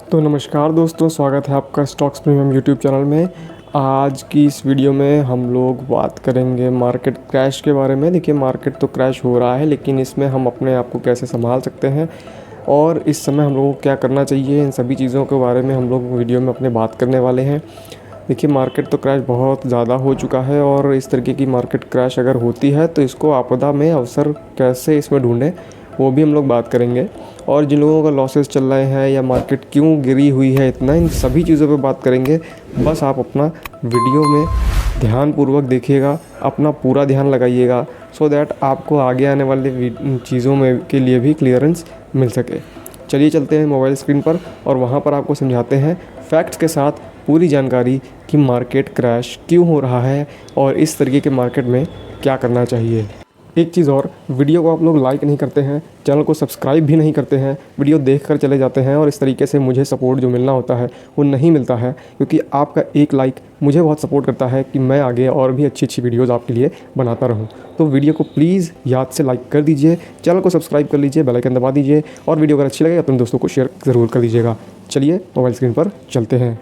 तो नमस्कार दोस्तों, स्वागत है आपका स्टॉक्स प्रीमियम यूट्यूब चैनल में। आज की इस वीडियो में हम लोग बात करेंगे मार्केट क्रैश के बारे में। देखिए, मार्केट तो क्रैश हो रहा है, लेकिन इसमें हम अपने आप को कैसे संभाल सकते हैं और इस समय हम लोगों को क्या करना चाहिए, इन सभी चीज़ों के बारे में हम लोग वीडियो में अपने बात करने वाले हैं। देखिए, मार्केट तो क्रैश बहुत ज़्यादा हो चुका है और इस तरीके की मार्केट क्रैश अगर होती है तो इसको आपदा में अवसर कैसे इसमें ढूंढें, वो भी हम लोग बात करेंगे। और जिन लोगों का लॉसेस चल रहे हैं या मार्केट क्यों गिरी हुई है इतना, इन सभी चीज़ों पे बात करेंगे। बस आप अपना वीडियो में ध्यानपूर्वक देखिएगा, अपना पूरा ध्यान लगाइएगा, सो दैट आपको आगे आने वाले चीज़ों में के लिए भी क्लियरेंस मिल सके। चलिए चलते हैं मोबाइल स्क्रीन पर और वहाँ पर आपको समझाते हैं फैक्ट्स के साथ पूरी जानकारी कि मार्केट क्रैश क्यों हो रहा है और इस तरीके के मार्केट में क्या करना चाहिए। एक चीज़ और, वीडियो को आप लोग लाइक नहीं करते हैं, चैनल को सब्सक्राइब भी नहीं करते हैं, वीडियो देखकर चले जाते हैं और इस तरीके से मुझे सपोर्ट जो मिलना होता है वो नहीं मिलता है, क्योंकि आपका एक लाइक मुझे बहुत सपोर्ट करता है कि मैं आगे और भी अच्छी वीडियोज़ आपके लिए बनाता रहूँ। तो वीडियो को प्लीज़ याद से लाइक कर दीजिए, चैनल को सब्सक्राइब कर लीजिए, बेल आइकन दबा दीजिए और वीडियो अगर अच्छी लगे अपने दोस्तों को शेयर ज़रूर कर दीजिएगा। चलिए मोबाइल स्क्रीन पर चलते हैं।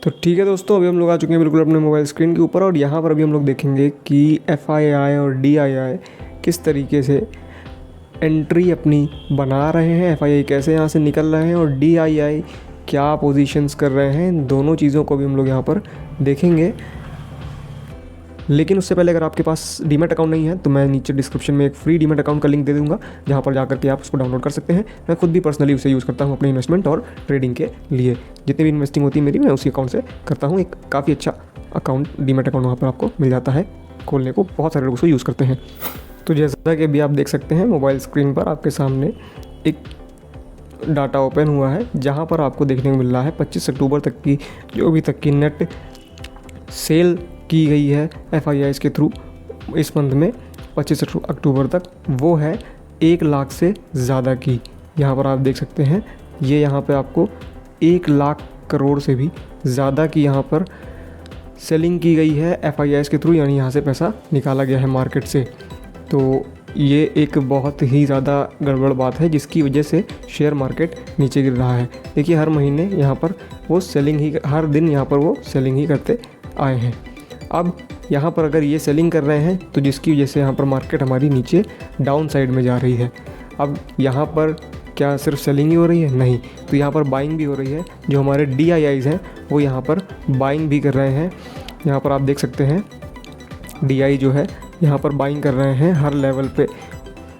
तो ठीक है दोस्तों, अभी हम लोग आ चुके हैं बिल्कुल अपने मोबाइल स्क्रीन के ऊपर और यहाँ पर अभी हम लोग देखेंगे कि FII और DII किस तरीके से एंट्री अपनी बना रहे हैं, FII कैसे यहाँ से निकल रहे हैं और DII क्या पोजीशंस कर रहे हैं। इन दोनों चीज़ों को भी हम लोग यहाँ पर देखेंगे। लेकिन उससे पहले अगर आपके पास डीमैट अकाउंट नहीं है तो मैं नीचे डिस्क्रिप्शन में एक फ्री डीमैट अकाउंट का लिंक दे दूंगा, जहां पर जाकर के आप उसको डाउनलोड कर सकते हैं। मैं खुद भी पर्सनली उसे यूज़ करता हूं अपने इन्वेस्टमेंट और ट्रेडिंग के लिए। जितनी भी इन्वेस्टिंग होती है मेरी, मैं उसी अकाउंट से करता हूं। एक काफ़ी अच्छा अकाउंट, डीमैट अकाउंट वहाँ पर आपको मिल जाता है खोलने को, बहुत सारे लोग उसको यूज़ करते हैं। तो जैसा कि अभी आप देख सकते हैं मोबाइल स्क्रीन पर आपके सामने एक डाटा ओपन हुआ है, जहाँ पर आपको देखने को मिल रहा है 25 अक्टूबर तक की जो अभी तक की नेट सेल की गई है FIIs के थ्रू इस मंथ में 25 अक्टूबर तक, वो है 1 लाख से ज़्यादा की। यहाँ पर आप देख सकते हैं, ये यहाँ पे आपको 1 लाख करोड़ से भी ज़्यादा की यहाँ पर सेलिंग की गई है FIIs के थ्रू, यानी यहाँ से पैसा निकाला गया है मार्केट से। तो ये एक बहुत ही ज़्यादा गड़बड़ बात है, जिसकी वजह से शेयर मार्केट नीचे गिर रहा है। देखिए, हर महीने यहाँ पर वो सेलिंग ही, हर दिन यहाँ पर वो सेलिंग ही करते आए हैं। अब यहाँ पर अगर ये सेलिंग कर रहे हैं तो जिसकी वजह से यहाँ पर मार्केट हमारी नीचे डाउन साइड में जा रही है। अब यहाँ पर क्या सिर्फ सेलिंग ही हो रही है? नहीं, तो यहाँ पर बाइंग भी हो रही है। जो हमारे DIIs हैं वो यहाँ पर बाइंग भी कर रहे हैं। यहाँ पर आप देख सकते हैं DI जो है यहाँ पर बाइंग कर रहे हैं हर लेवल पे।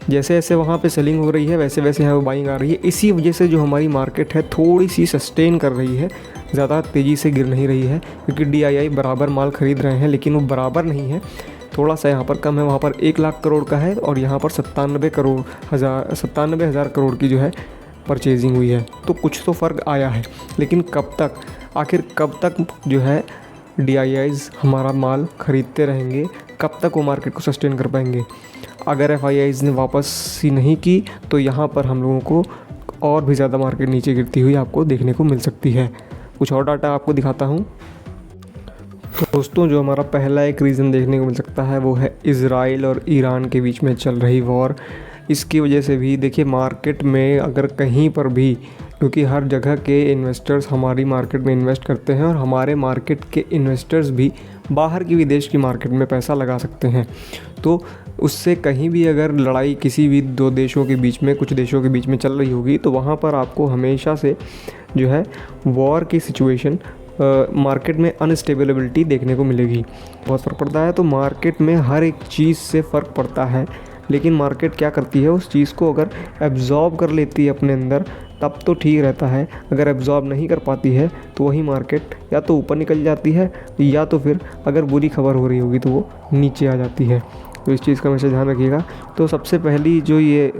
जैसे जैसे वहाँ पे सेलिंग हो रही है वैसे वैसे यहाँ पर बाइंग आ रही है। इसी वजह से जो हमारी मार्केट है थोड़ी सी सस्टेन कर रही है, ज़्यादा तेज़ी से गिर नहीं रही है, क्योंकि DII बराबर माल ख़रीद रहे हैं, लेकिन वो बराबर नहीं है, थोड़ा सा यहाँ पर कम है। वहाँ पर 1 लाख करोड़ का है और यहाँ पर 97 हज़ार करोड़ की जो है परचेजिंग हुई है। तो कुछ तो फ़र्क आया है, लेकिन कब तक, आखिर कब तक जो है DIIs हमारा माल ख़रीदते रहेंगे, कब तक वो मार्केट को सस्टेन कर पाएंगे? अगर FIIs ने वापस ही नहीं की तो यहाँ पर हम लोगों को और भी ज़्यादा मार्केट नीचे गिरती हुई आपको देखने को मिल सकती है। कुछ और डाटा आपको दिखाता हूँ। तो दोस्तों, जो हमारा पहला एक रीज़न देखने को मिल सकता है वो है इज़राइल और ईरान के बीच में चल रही वॉर। इसकी वजह से भी देखिए मार्केट में अगर कहीं पर भी, क्योंकि हर जगह के इन्वेस्टर्स हमारी मार्केट में इन्वेस्ट करते हैं और हमारे मार्केट के इन्वेस्टर्स भी बाहर की विदेश की मार्केट में पैसा लगा सकते हैं, तो उससे कहीं भी अगर लड़ाई किसी भी दो देशों के बीच में, कुछ देशों के बीच में चल रही होगी, तो वहाँ पर आपको हमेशा से जो है वॉर की सिचुएशन, मार्केट में अनस्टेबिलिटी देखने को मिलेगी। बहुत फ़र्क पड़ता है, तो मार्केट में हर एक चीज़ से फ़र्क पड़ता है, लेकिन मार्केट क्या करती है, उस चीज़ को अगर एब्जॉर्ब कर लेती है अपने अंदर तब तो ठीक रहता है। अगर एब्जॉर्ब नहीं कर पाती है तो वही मार्केट या तो ऊपर निकल जाती है, या तो फिर अगर बुरी खबर हो रही होगी तो वो नीचे आ जाती है। तो इस चीज़ का हमेशा ध्यान रखिएगा। तो सबसे पहली जो ये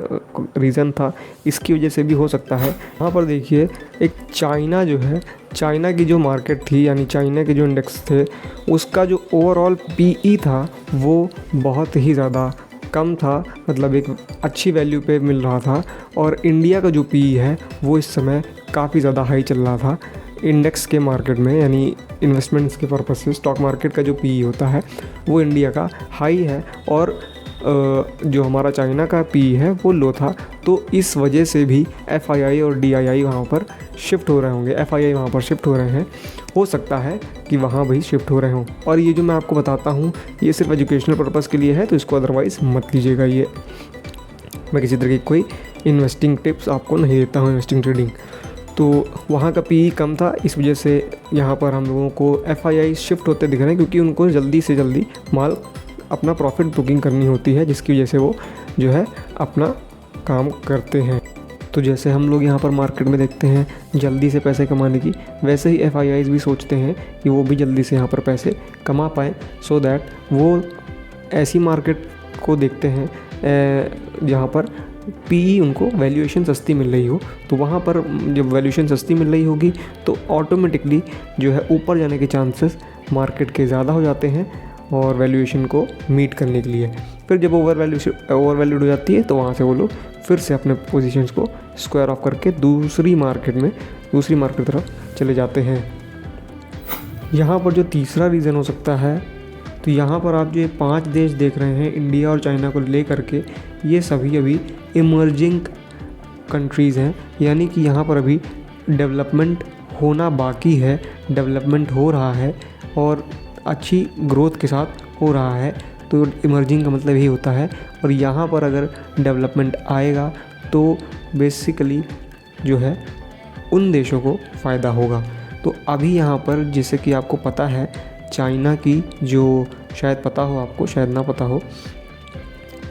रीज़न था, इसकी वजह से भी हो सकता है। यहाँ पर देखिए, एक चाइना जो है, चाइना की जो मार्केट थी, यानी चाइना के जो इंडेक्स थे, उसका जो ओवरऑल PE था वो बहुत ही ज़्यादा कम था, मतलब एक अच्छी वैल्यू पे मिल रहा था। और इंडिया का जो PE है वो इस समय काफ़ी ज़्यादा हाई चल रहा था इंडेक्स के मार्केट में, यानी इन्वेस्टमेंट्स के पर्पज़ से स्टॉक मार्केट का जो PE होता है वो इंडिया का हाई है। और जो हमारा चाइना का पी है वो लो था, तो इस वजह से भी FII और DII वहाँ पर शिफ्ट हो रहे होंगे, FII वहाँ पर शिफ्ट हो रहे हैं, हो सकता है कि वहाँ भी शिफ्ट हो रहे हों। और ये जो मैं आपको बताता हूँ ये सिर्फ एजुकेशनल पर्पज़ के लिए है, तो इसको अदरवाइज़ मत लीजिएगा। ये मैं किसी तरह की कोई इन्वेस्टिंग टिप्स आपको नहीं देता हूँ, इन्वेस्टिंग ट्रेडिंग। तो वहाँ का पी कम था, इस वजह से यहाँ पर हम लोगों को FII शिफ्ट होते दिख रहे हैं, क्योंकि उनको जल्दी से जल्दी माल अपना प्रॉफिट बुकिंग करनी होती है, जिसकी वजह से वो जो है अपना काम करते हैं। तो जैसे हम लोग यहाँ पर मार्केट में देखते हैं जल्दी से पैसे कमाने की, वैसे ही FIIs भी सोचते हैं कि वो भी जल्दी से यहाँ पर पैसे कमा पाएँ, सो दैट वो ऐसी मार्केट को देखते हैं जहाँ पर PE उनको वैल्यूएशन सस्ती मिल रही हो। तो वहाँ पर जब वैल्यूएशन सस्ती मिल रही होगी तो ऑटोमेटिकली जो है ऊपर जाने के चांसेस मार्केट के ज़्यादा हो जाते हैं और वैल्यूएशन को मीट करने के लिए। फिर जब ओवर वैल्यूड हो जाती है तो वहाँ से वो लोग फिर से अपने पोजीशंस को स्क्वायर ऑफ करके दूसरी मार्केट तरफ चले जाते हैं। यहाँ पर जो तीसरा रीज़न हो सकता है, तो यहाँ पर आप जो 5 देश देख रहे हैं इंडिया और चाइना को ले करके, ये सभी अभी इमर्जिंग कंट्रीज़ हैं, यानी कि यहाँ पर अभी डेवलपमेंट होना बाकी है, डेवलपमेंट हो रहा है और अच्छी ग्रोथ के साथ हो रहा है। तो इमर्जिंग का मतलब यही होता है, और यहाँ पर अगर डेवलपमेंट आएगा तो बेसिकली जो है उन देशों को फ़ायदा होगा। तो अभी यहाँ पर जैसे कि आपको पता है चाइना की, जो शायद पता हो आपको, शायद ना पता हो,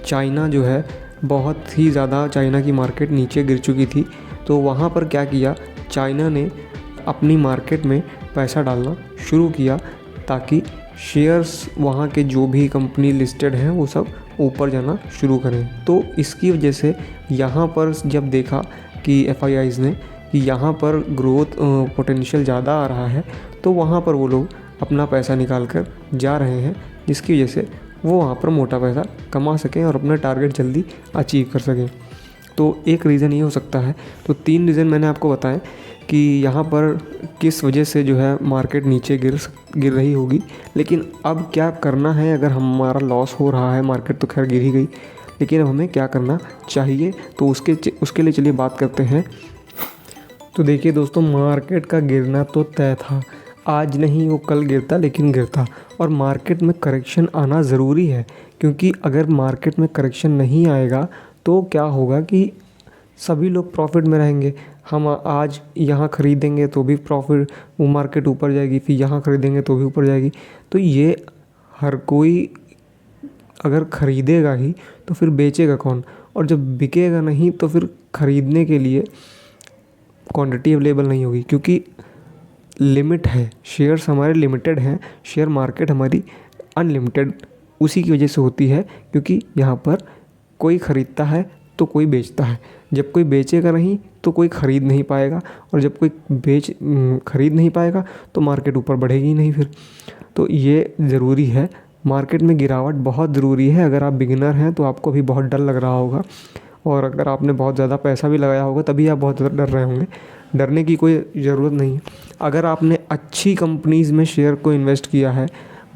चाइना जो है बहुत ही ज़्यादा, चाइना की मार्केट नीचे गिर चुकी थी। तो वहाँ पर क्या किया, चाइना ने अपनी मार्केट में पैसा डालना शुरू किया ताकि शेयर्स वहाँ के जो भी कंपनी लिस्टेड हैं वो सब ऊपर जाना शुरू करें। तो इसकी वजह से यहाँ पर जब देखा कि FIIs ने कि यहाँ पर ग्रोथ पोटेंशियल ज़्यादा आ रहा है, तो वहाँ पर वो लोग अपना पैसा निकाल कर जा रहे हैं, जिसकी वजह से वो वहाँ पर मोटा पैसा कमा सकें और अपना टारगेट जल्दी अचीव कर सकें। तो एक रीज़न ये हो सकता है। तो 3 रीज़न मैंने आपको बताए कि यहाँ पर किस वजह से जो है मार्केट नीचे गिर रही होगी। लेकिन अब क्या करना है, अगर हमारा लॉस हो रहा है, मार्केट तो खैर गिर ही गई, लेकिन अब हमें क्या करना चाहिए, तो उसके लिए चलिए बात करते हैं। तो देखिए दोस्तों, मार्केट का गिरना तो तय था, आज नहीं वो कल गिरता, लेकिन गिरता। और मार्केट में करेक्शन आना ज़रूरी है, क्योंकि अगर मार्केट में करेक्शन नहीं आएगा तो क्या होगा कि सभी लोग प्रॉफिट में रहेंगे। हम आज यहाँ ख़रीदेंगे तो भी प्रॉफिट, वो मार्केट ऊपर जाएगी, फिर यहाँ ख़रीदेंगे तो भी ऊपर जाएगी। तो ये हर कोई अगर ख़रीदेगा ही तो फिर बेचेगा कौन, और जब बिकेगा नहीं तो फिर ख़रीदने के लिए क्वांटिटी अवेलेबल नहीं होगी, क्योंकि लिमिट है, शेयर्स हमारे लिमिटेड हैं, शेयर मार्केट हमारी अनलिमिटेड उसी की वजह से होती है, क्योंकि यहाँ पर कोई ख़रीदता है तो कोई बेचता है। जब कोई बेचेगा नहीं तो कोई ख़रीद नहीं पाएगा, और जब कोई ख़रीद नहीं पाएगा तो मार्केट ऊपर बढ़ेगी नहीं फिर। तो ये ज़रूरी है, मार्केट में गिरावट बहुत ज़रूरी है। अगर आप बिगिनर हैं तो आपको भी बहुत डर लग रहा होगा, और अगर आपने बहुत ज़्यादा पैसा भी लगाया होगा तभी आप बहुत ज़्यादा डर रहे होंगे। डरने की कोई ज़रूरत नहीं है। अगर आपने अच्छी कंपनीज़ में शेयर को इन्वेस्ट किया है,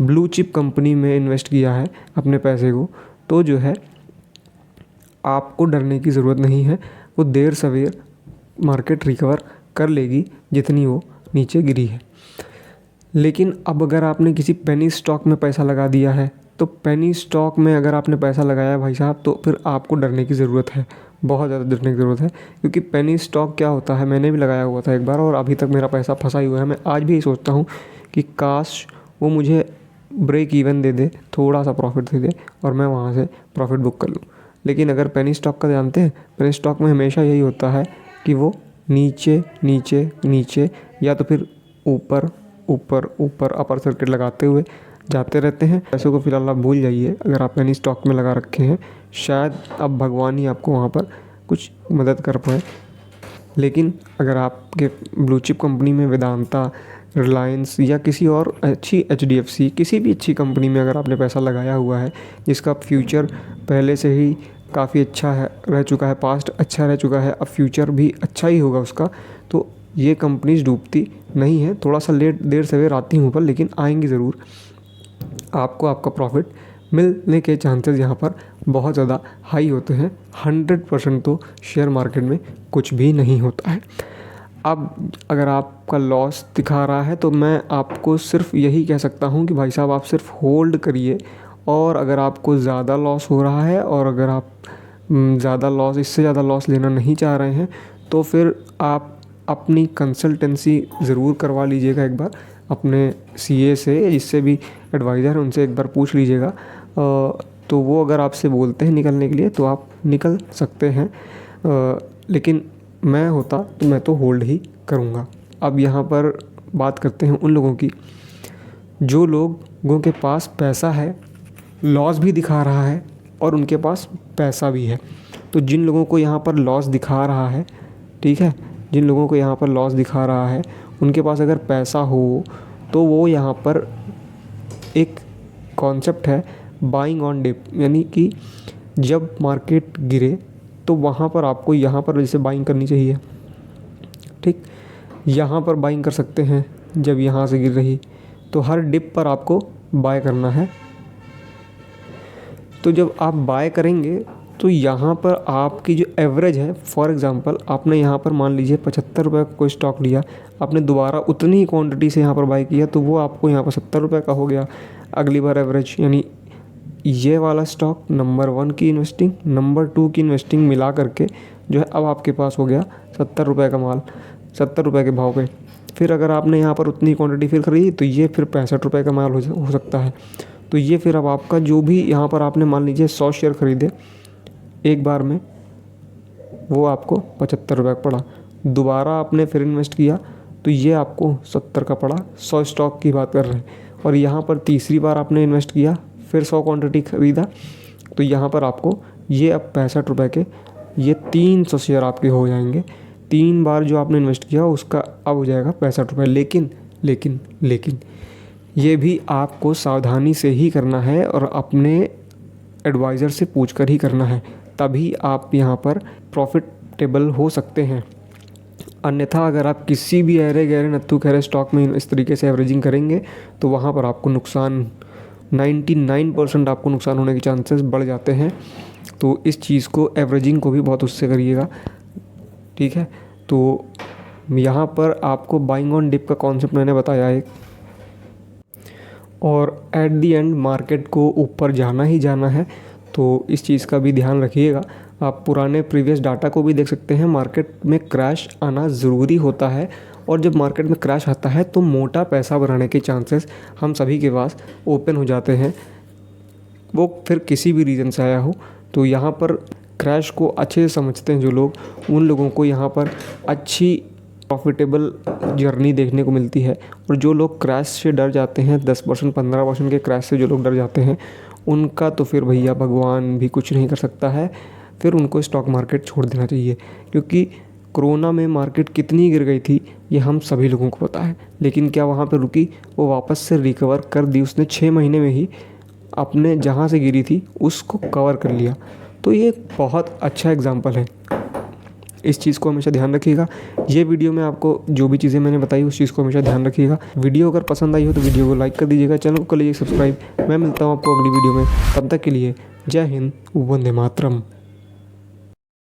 ब्लू चिप कंपनी में इन्वेस्ट किया है अपने पैसे को, तो जो है आपको डरने की ज़रूरत नहीं है। वो देर सवेर मार्केट रिकवर कर लेगी जितनी वो नीचे गिरी है। लेकिन अब अगर आपने किसी पेनी स्टॉक में पैसा लगा दिया है, तो पेनी स्टॉक में अगर आपने पैसा लगाया भाई साहब, तो फिर आपको डरने की ज़रूरत है, बहुत ज़्यादा डरने की ज़रूरत है। क्योंकि पेनी स्टॉक क्या होता है, मैंने भी लगाया हुआ था एक बार और अभी तक मेरा पैसा फंसा ही हुआ है। मैं आज भी यही सोचता हूँ कि काश वो मुझे ब्रेक इवन दे दे, थोड़ा सा प्रॉफिट दे दे और मैं वहाँ से प्रॉफिट बुक कर लूँ। लेकिन अगर पेनी स्टॉक का जानते हैं, पेनी स्टॉक में हमेशा यही होता है कि वो नीचे नीचे नीचे या तो फिर ऊपर ऊपर ऊपर अपर सर्किट लगाते हुए जाते रहते हैं। पैसों को फिलहाल आप भूल जाइए, अगर आप पेनी स्टॉक में लगा रखे हैं, शायद अब भगवान ही आपको वहाँ पर कुछ मदद कर पाए। लेकिन अगर आपके ब्लू चिप कंपनी में वेदांता, रिलायंस या किसी और अच्छी HDFC, किसी भी अच्छी कंपनी में अगर आपने पैसा लगाया हुआ है जिसका फ्यूचर पहले से ही काफ़ी अच्छा है, रह चुका है, पास्ट अच्छा रह चुका है, अब फ्यूचर भी अच्छा ही होगा उसका, तो ये कंपनीज डूबती नहीं है। थोड़ा सा देर सवेर आती हूँ ऊपर, लेकिन आएंगी ज़रूर। आपको आपका प्रॉफिट मिलने के चांसेस यहाँ पर बहुत ज़्यादा हाई होते हैं। 100% तो शेयर मार्केट में कुछ भी नहीं होता है। अब अगर आपका लॉस दिखा रहा है तो मैं आपको सिर्फ यही कह सकता हूँ कि भाई साहब आप सिर्फ होल्ड करिए, और अगर आपको ज़्यादा लॉस हो रहा है और अगर आप इससे ज़्यादा लॉस लेना नहीं चाह रहे हैं तो फिर आप अपनी कंसल्टेंसी ज़रूर करवा लीजिएगा एक बार अपने सीए से, जिससे भी एडवाइज़र है उनसे एक बार पूछ लीजिएगा। तो वो अगर आपसे बोलते हैं निकलने के लिए तो आप निकल सकते हैं, लेकिन मैं होता तो मैं तो होल्ड ही करूँगा। अब यहाँ पर बात करते हैं उन लोगों की जो लोगों के पास पैसा है, लॉस भी दिखा रहा है और उनके पास पैसा भी है। तो जिन लोगों को यहाँ पर लॉस दिखा रहा है, ठीक है, जिन लोगों को यहाँ पर लॉस दिखा रहा है उनके पास अगर पैसा हो तो वो यहाँ पर एक कॉन्सेप्ट है बाइंग ऑन डिप, यानी कि जब मार्केट गिरे तो वहाँ पर आपको यहाँ पर जैसे बाइंग करनी चाहिए, ठीक, यहाँ पर बाइंग कर सकते हैं। जब यहाँ से गिर रही तो हर डिप पर आपको बाय करना है। तो जब आप बाय करेंगे तो यहाँ पर आपकी जो एवरेज है, फॉर एग्ज़ाम्पल आपने यहाँ पर मान लीजिए 75 रुपये का कोई स्टॉक लिया, आपने दोबारा उतनी ही क्वांटिटी से यहाँ पर बाय किया तो वो आपको यहाँ पर 70 रुपये का हो गया अगली बार एवरेज। यानी ये वाला स्टॉक नंबर 1 की इन्वेस्टिंग, नंबर 2 की इन्वेस्टिंग मिला करके जो है अब आपके पास हो गया 70 रुपये का माल, 70 रुपये के भाव पे। फिर अगर आपने यहाँ पर उतनी क्वांटिटी फिर खरीदी तो ये फिर 65 रुपये का माल हो सकता है। तो ये फिर अब आपका जो भी यहाँ पर आपने मान लीजिए 100 शेयर खरीदे एक बार में, वो आपको 75 रुपये का पड़ा। दोबारा आपने फिर इन्वेस्ट किया तो ये आपको 70 का पड़ा। 100 स्टॉक की बात कर रहे हैं। और यहाँ पर तीसरी बार आपने इन्वेस्ट किया, फिर 100 क्वांटिटी खरीदा तो यहाँ पर आपको ये अब 65 रुपये के ये 300 शेयर आपके हो जाएंगे। 3 बार जो आपने इन्वेस्ट किया उसका अब हो जाएगा 65 रुपये। लेकिन ये भी आपको सावधानी से ही करना है और अपने एडवाइज़र से पूछकर ही करना है, तभी आप यहाँ पर प्रॉफिटेबल हो सकते हैं। अन्यथा अगर आप किसी भी अरे गहरे नत्थू खैरे स्टॉक में इस तरीके से एवरेजिंग करेंगे तो वहाँ पर आपको नुकसान 99% आपको नुकसान होने के चांसेस बढ़ जाते हैं। तो इस चीज़ को, एवरेजिंग को भी बहुत उससे करिएगा, ठीक है। तो यहाँ पर आपको बाइंग ऑन डिप का कॉन्सेप्ट मैंने बताया एक, और एट दी एंड मार्केट को ऊपर जाना ही जाना है, तो इस चीज़ का भी ध्यान रखिएगा। आप पुराने प्रीवियस डाटा को भी देख सकते हैं। मार्केट में क्रैश आना ज़रूरी होता है, और जब मार्केट में क्रैश आता है तो मोटा पैसा बनाने के चांसेस हम सभी के पास ओपन हो जाते हैं, वो फिर किसी भी रीज़न से आया हो। तो यहाँ पर क्रैश को अच्छे से समझते हैं जो लोग, उन लोगों को यहाँ पर अच्छी प्रॉफिटेबल जर्नी देखने को मिलती है। और जो लोग क्रैश से डर जाते हैं, 10% 15% के क्रैश से जो लोग डर जाते हैं, उनका तो फिर भैया भगवान भी कुछ नहीं कर सकता है, फिर उनको स्टॉक मार्केट छोड़ देना चाहिए। क्योंकि कोरोना में मार्केट कितनी गिर गई थी ये हम सभी लोगों को पता है, लेकिन क्या वहाँ पर रुकी? वो वापस से रिकवर कर दी उसने। 6 महीने में ही अपने जहाँ से गिरी थी उसको कवर कर लिया। तो ये बहुत अच्छा एग्जाम्पल है। इस चीज़ को हमेशा ध्यान रखिएगा। ये वीडियो में आपको जो भी चीज़ें मैंने बताई उस चीज़ को हमेशा ध्यान रखिएगा। वीडियो अगर पसंद आई हो तो वीडियो को लाइक कर दीजिएगा, चैनल को कर लीजिए सब्सक्राइब। मैं मिलता हूँ आपको अगली वीडियो में, तब तक के लिए जय हिंद, वंदे मातरम।